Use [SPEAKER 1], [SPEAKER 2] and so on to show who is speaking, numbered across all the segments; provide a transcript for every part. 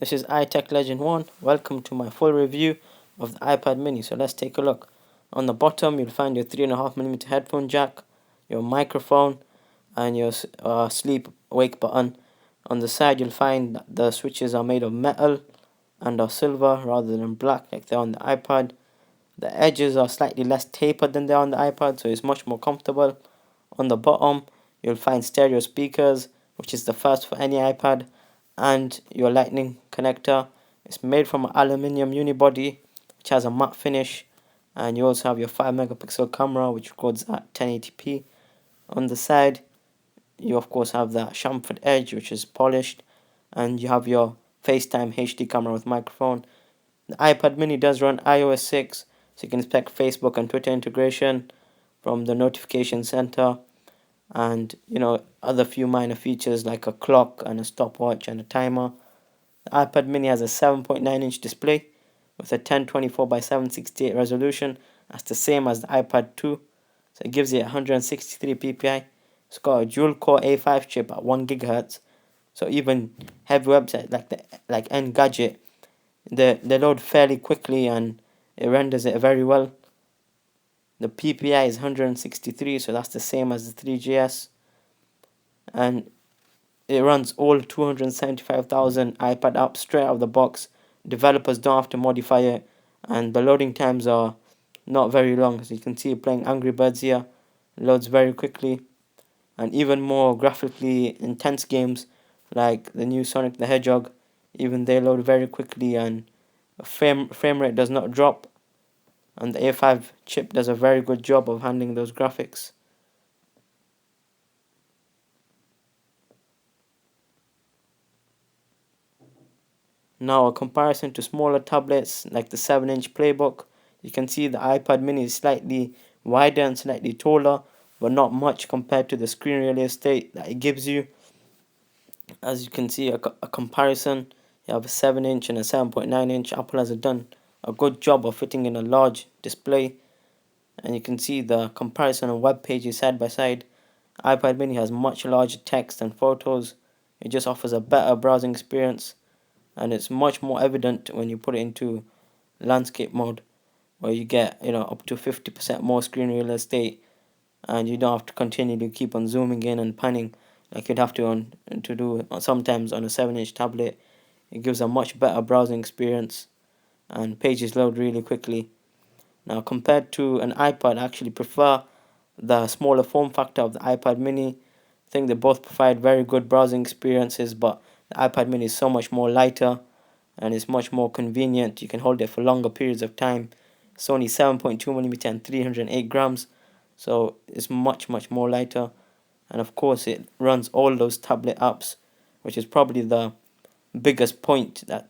[SPEAKER 1] This is iTech Legend 1. Welcome to my full review of the iPad mini. So let's take a look. On the bottom you'll find your 3.5mm headphone jack, your microphone, and your sleep wake button. On the side you'll find that the switches are made of metal and are silver rather than black like they're on the iPad. The edges are slightly less tapered than they are on the iPad, so it's much more comfortable. On the bottom you'll find stereo speakers, which is the first for any iPad, and your lightning connector. It's made from an aluminium unibody which has a matte finish, and you also have your 5 megapixel camera which records at 1080p. On the side you of course have the chamfered edge which is polished, and you have your FaceTime HD camera with microphone. The iPad mini does run iOS 6, so you can expect Facebook and Twitter integration from the notification center, and other few minor features like a clock and a stopwatch and a timer. The iPad mini has a 7.9-inch display with a 1024 by 768 resolution. That's the same as the iPad 2, so it gives you 163 ppi. It's got a dual core A5 chip at 1 GHz, so even heavy websites like Engadget, they load fairly quickly and it renders it very well. The PPI is 163, so that's the same as the 3GS, and it runs all 275,000 iPad apps straight out of the box. Developers don't have to modify it, and the loading times are not very long. As you can see, playing Angry Birds here, it loads very quickly, and even more graphically intense games like the new Sonic the Hedgehog, even they load very quickly, and frame rate does not drop, and the A5 chip does a very good job of handling those graphics. Now, a comparison to smaller tablets like the 7-inch Playbook, you can see the iPad mini is slightly wider and slightly taller, but not much compared to the screen real estate that it gives you. As you can see, a comparison, you have a 7-inch and a 7.9-inch. Apple has done a good job of fitting in a large display, and you can see the comparison on web pages side by side. iPad mini has much larger text and photos. It just offers a better browsing experience, and it's much more evident when you put it into landscape mode, where you get up to 50% more screen real estate, and you don't have to continually keep on zooming in and panning like you'd have to do sometimes on a 7-inch tablet. It gives a much better browsing experience, and pages load really quickly. Now, compared to an iPad, I actually prefer the smaller form factor of the iPad mini. I think they both provide very good browsing experiences, but the iPad mini is so much more lighter and it's much more convenient. You can hold it for longer periods of time. It's only 7.2mm and 308 grams, so it's much more lighter. And of course, it runs all those tablet apps, which is probably the biggest point that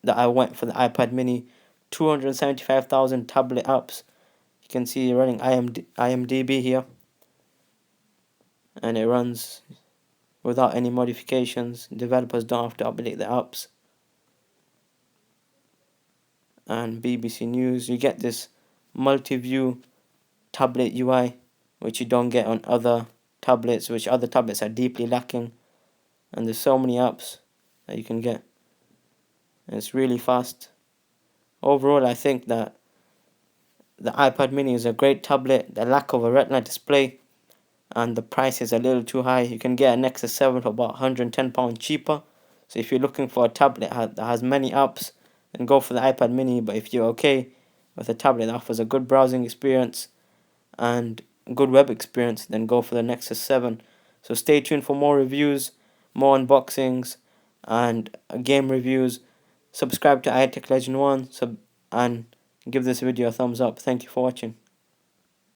[SPEAKER 1] I went for the iPad mini. 275,000 tablet apps. You can see running IMDb here, and it runs without any modifications. Developers don't have to update the apps. And BBC News, you get this multi-view tablet UI, which you don't get on other tablets, which other tablets are deeply lacking. And there's so many apps that you can get, and it's really fast. Overall, I think that the iPad mini is a great tablet. The lack of a retina display and the price is a little too high. You can get a Nexus 7 for about £110 cheaper. So if you're looking for a tablet that has many apps, then go for the iPad mini. But if you're okay with a tablet that offers a good browsing experience and good web experience, then go for the Nexus 7. So stay tuned for more reviews, more unboxings, and game reviews. Subscribe to iTech Legend 1 and give this video a thumbs up. Thank you for watching.